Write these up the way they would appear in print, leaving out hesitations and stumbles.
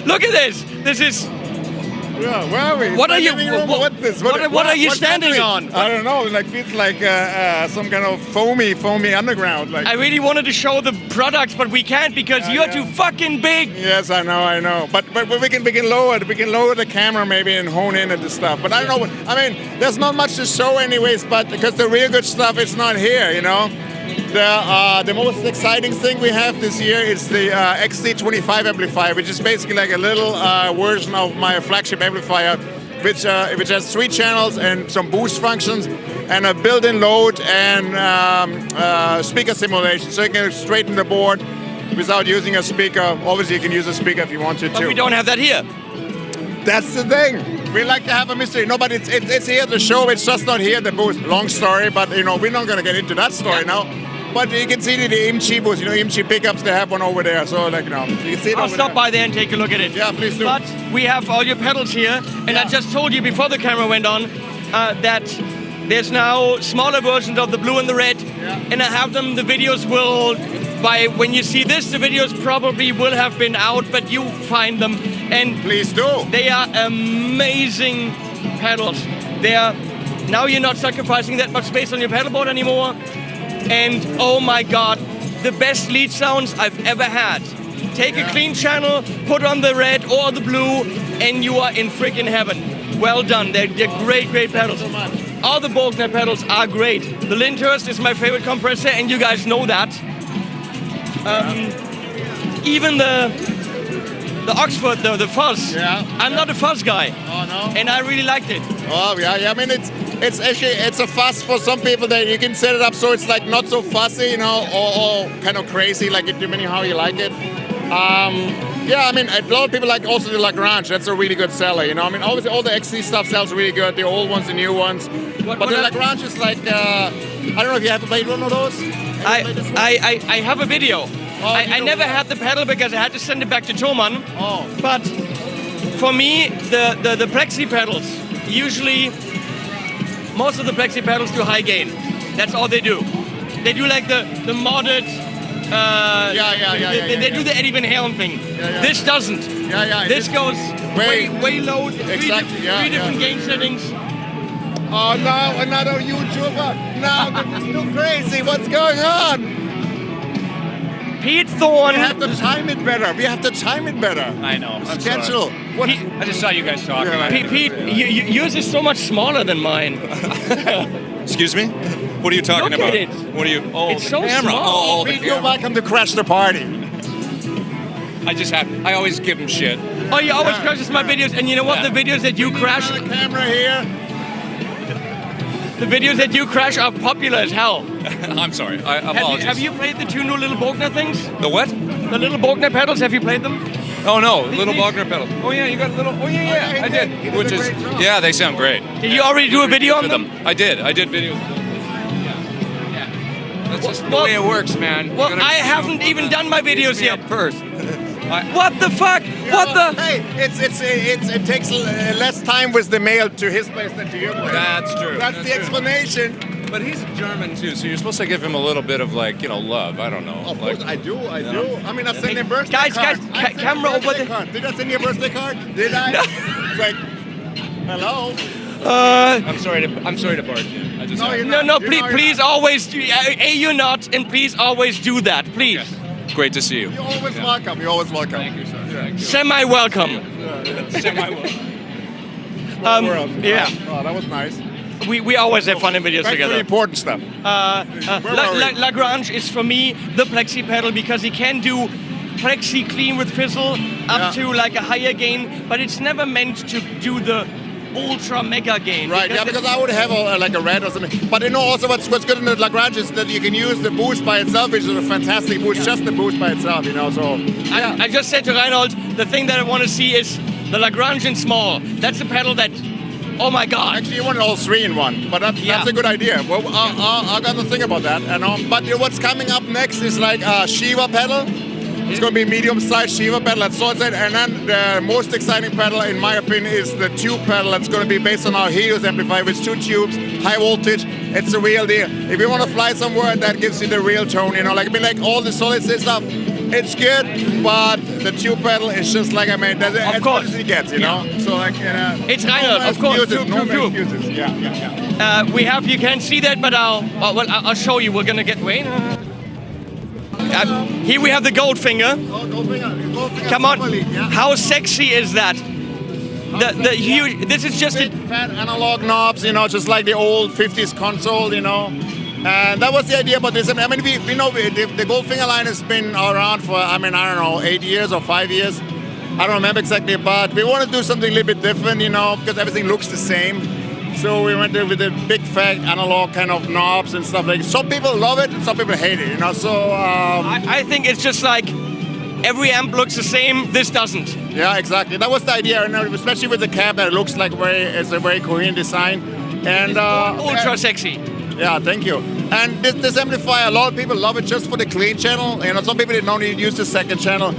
Look at this. This is. Yeah, where are we? What are you? What's this? What are you standing on? I don't know. Like feels like some kind of foamy underground. Like I really wanted to show the products, but we can't because you're too fucking big. Yes, I know. But we can lower the camera maybe and hone in at the stuff. But I don't know. I mean, there's not much to show anyways. But because the real good stuff is not here, you know. The most exciting thing we have this year is the XC25 amplifier, which is basically like a little version of my flagship amplifier, which has 3 channels and some boost functions, and a built-in load and speaker simulation, so you can straighten the board without using a speaker. Obviously, you can use a speaker if you want to, too. But we don't have that here. That's the thing. We like to have a mystery. No, but it's here at the show. It's just not here at the booth. Long story, but you know we're not going to get into that story now. But you can see the EMG booth. You know, EMG pickups. They have one over there. So like, you know, you can see it. I'll stop by there and take a look at it. Yeah, please do. But we have all your pedals here, and I just told you before the camera went on that there's now smaller versions of the blue and the red, and I have them. The videos will. By when you see this, the videos probably will have been out, but you find them. And please do. They are amazing pedals. Now you're not sacrificing that much space on your pedal board anymore. And oh my God, the best lead sounds I've ever had. Take a clean channel, put on the red or the blue, and you are in freaking heaven. Well done. They're great pedals. Thank you so much. All the Bogner pedals are great. The Lyndhurst is my favorite compressor, and you guys know that. Even the Oxford, the fuzz. Yeah. I'm not a fuzz guy. Oh no. And I really liked it. Oh yeah. I mean, it's actually a fuzz for some people that you can set it up so it's like not so fussy, you know, or kind of crazy, like depending how you like it. Yeah, I mean, a lot of people like also the Lagrange. That's a really good seller, you know. I mean, obviously all the XC stuff sells really good. The old ones, the new ones. But the Lagrange is like, I don't know if you have to play one of those. I have a video. I never had the pedal because I had to send it back to Thomann. Oh. But for me, the Plexi pedals, usually most of the Plexi pedals do high gain. That's all they do. They do like the modded. They do the Eddie Van Halen thing. Yeah. This doesn't. This goes way low. Exactly. Three different gain settings. Oh no, another YouTuber. No, this is too crazy. What's going on? Pete Thorne. We have to time it better. I know. I'm Schedule. What? I just saw you guys talking. Pete, yours is so much smaller than mine. Excuse me? What are you talking Look about? at it. What are you? Oh, It's the so camera. small. Oh, the Pete, you're camera. welcome to crash the party. I always give him shit. Oh, you always crashes my videos, and you know what? Yeah. The videos that you crash, The camera here. the videos that you crash are popular as hell. I'm sorry. I apologize. Have you played the 2 new little Bogner things? The what? The little Bogner pedals, have you played them? Oh no, little Bogner pedal. Oh yeah, you got little. Oh yeah, I did. He did Which a is great job. yeah, they sound great. Did you already do a video on them? I did videos. Yeah. That's just the way it works, man. Well, I haven't even done my videos yet. First. What the fuck? What the? Hey, it takes less time with the mail to his place than to your place. That's true. That's the explanation. But he's German too, so you're supposed to give him a little bit of like, love. I don't know. Of like, course, I do. I mean, I sent him birthday Guys, card. I sent camera him birthday over card. Did I send you a birthday card? Did I? No. It's like, hello? I'm sorry to barge in. I just No, you're No, not. please always do. You're not, and please always do that, please. Great to see you. You're always welcome. You're always welcome. Thank you, sir. Thank you. Semi-welcome. World. Yeah. Oh, that was nice. We always have fun in videos Back to the together. important stuff. Lagrange is for me the Plexi pedal because he can do Plexi clean with fizzle up to like a higher gain, but it's never meant to do the ultra mega gain. Right, because I would have like a red or something. But also what's good in the Lagrange is that you can use the boost by itself, which is a fantastic boost, just the boost by itself, so. Yeah. I just said to Reinhold, the thing that I want to see is the Lagrange in small. That's a pedal that, oh my God. Actually, you want all 3 in one, but that's a good idea. Well, I got to think about that. But what's coming up next is like a Shiva pedal. It's going to be a medium-sized Shiva pedal, that's so it. And then the most exciting pedal, in my opinion, is the tube pedal. That's going to be based on our Helios amplifier with 2 tubes, high voltage. It's the real deal. If you want to fly somewhere, that gives you the real tone. Like all the solid state stuff, it's good, but the tube pedal is just like, I mean, that's as course. good as it gets, you know? So like, It's Reinhold, of course. No Tube. excuses. Yeah. We have, you can't see that, but I'll show you. We're gonna get Wayne. Here we have the Goldfinger. Oh, Goldfinger. Come on. Yeah. How sexy is that? The huge, this is just Big, fat analog knobs, you know, just like the old 50s console, you know. And that was the idea about this. I mean, we know the Goldfinger line has been around for, I don't know, 8 years or 5 years. I don't remember exactly, but we want to do something a little bit different, you know, because everything looks the same. So we went there with the big fat analog kind of knobs and stuff like that. Some people love it and some people hate it, you know, so... I think it's just like, every amp looks the same, this doesn't. Yeah, exactly. That was the idea, you know, especially with the cabinet. It looks like it's a very coherent design. And ultra sexy. Yeah, thank you. And this amplifier, a lot of people love it just for the clean channel. You know, some people don't need to use the second channel.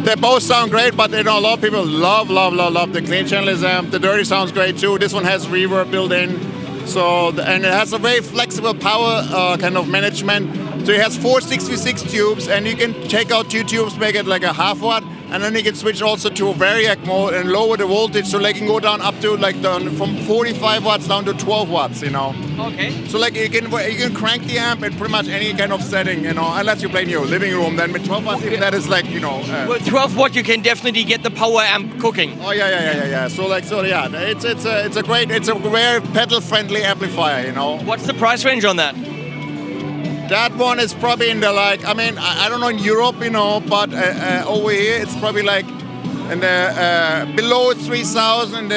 They both sound great, but you know, a lot of people love the clean channel amp. The dirty sounds great too. This one has reverb built in. So, and it has a very flexible power kind of management. So it has 4 6v6 tubes, and you can take out 2 tubes, make it like a half watt, and then you can switch also to variac mode and lower the voltage, so like you can go down up to like from 45 watts down to 12 watts, you know. Okay. So like you can crank the amp in pretty much any kind of setting, you know, unless you play in your living room. Then with 12 watts, even that is like, you know. With 12 watt, you can definitely get the power amp cooking. Oh yeah. So yeah, it's a rare pedal friendly amplifier, you know. What's the price range on that? That one is probably in the like, I don't know in Europe, you know, but over here it's probably like in the below 3,000,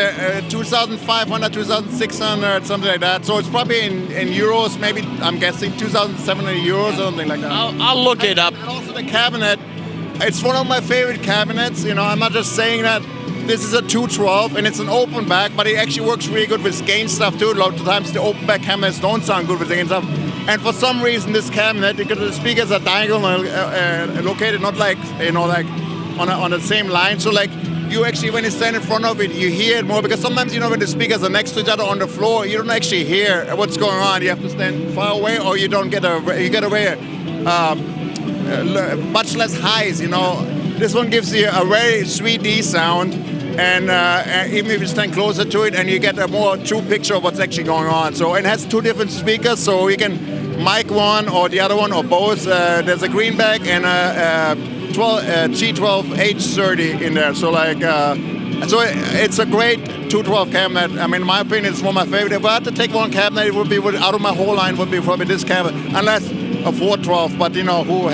2,500, 2,600, something like that. So it's probably in euros, maybe I'm guessing 2,700 euros or something like that. I'll look it up. And also the cabinet, it's one of my favorite cabinets. You know, I'm not just saying that. This is a 212 and it's an open back, but it actually works really good with gain stuff too. A lot of times the open back cabinets don't sound good with the gain stuff. And for some reason, this cabinet, because the speakers are diagonal located, not like, you know, like on the same line. So like you actually, when you stand in front of it, you hear it more, because sometimes, you know, when the speakers are next to each other on the floor, you don't actually hear what's going on. You have to stand far away, or you don't get much less highs, you know. This one gives you a very sweet D sound, and even if you stand closer to it, and you get a more true picture of what's actually going on. So it has 2 different speakers, so you can mic one or the other one or both. There's a greenback and a G12H30 in there. So like, so it's a great 212 cabinet. I mean, in my opinion, it's one of my favorite. If I had to take one cabinet, it would be out of my whole line would be probably this cabinet, unless a 412. But you know, who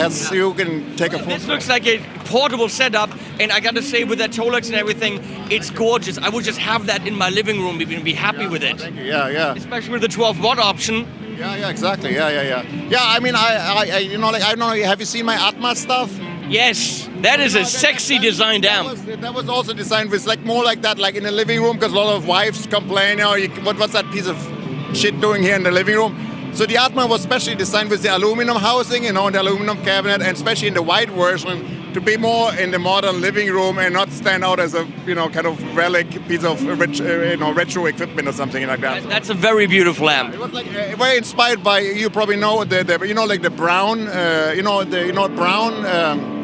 can take a 412? This looks like a portable setup, and I gotta say, with that Tolex and everything, it's gorgeous. I would just have that in my living room and be happy with it. Thank you. Yeah. Especially with the 12 watt option. Yeah, exactly. Yeah. Yeah, I mean, I you know, like, I don't know, have you seen my Atma stuff? Yes, that is a sexy designed amp. That was also designed with like more like that, like in the living room, because a lot of wives complain, you know, what's that piece of shit doing here in the living room? So the Atma was specially designed with the aluminum housing, you know, and the aluminum cabinet, and especially in the white version, to be more in the modern living room and not stand out as a, you know, kind of relic piece of retro equipment or something like that. That's a very beautiful amp. It was like very inspired by, you probably know the you know, like the Brown, Brown.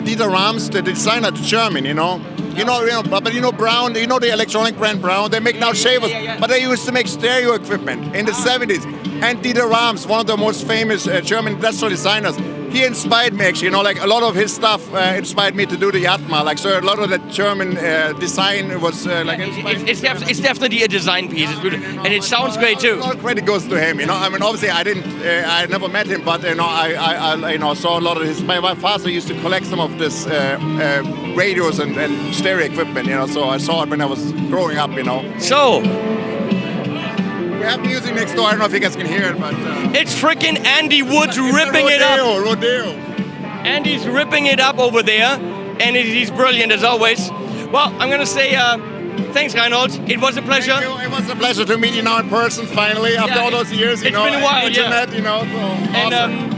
Dieter Rams, the designer, the German, you know. You know, but you know Brown, you know the electronic brand Brown, they make now shavers, but they used to make stereo equipment in the 70s. And Dieter Rams, one of the most famous German industrial designers, he inspired me actually, you know, like a lot of his stuff inspired me to do the Atma, like, so a lot of the German design was like inspired. It's definitely a design piece, it's beautiful. And it sounds great too. A lot of credit goes to him, you know. I mean, obviously I never met him, but you know, I saw a lot of his. My father used to collect some of this radios and stereo equipment, you know. So I saw it when I was growing up, you know. So we have music next door. I don't know if you guys can hear it, but it's freaking Andy Woods ripping it up. Rodeo. Andy's ripping it up over there, and he's brilliant as always. Well, I'm gonna say thanks, Reinhold. It was a pleasure. Thank you. It was a pleasure to meet you now in person finally after all those years. You know, been a while, internet, you know. So and awesome.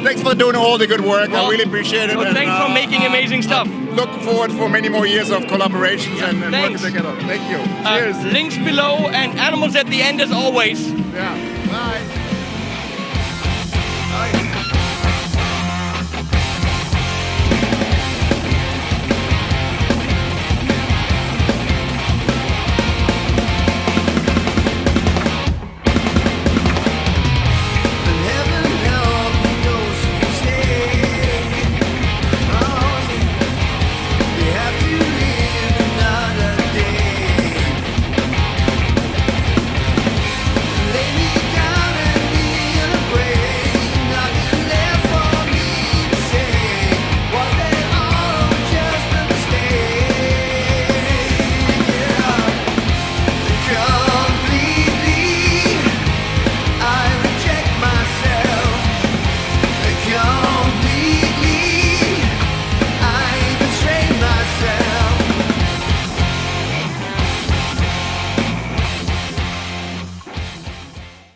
Thanks for doing all the good work. I really appreciate it. Well, thanks for making amazing stuff. Look forward for many more years of collaborations and working thanks. together. Thank you. Cheers. Links below and animals at the end as always. Yeah.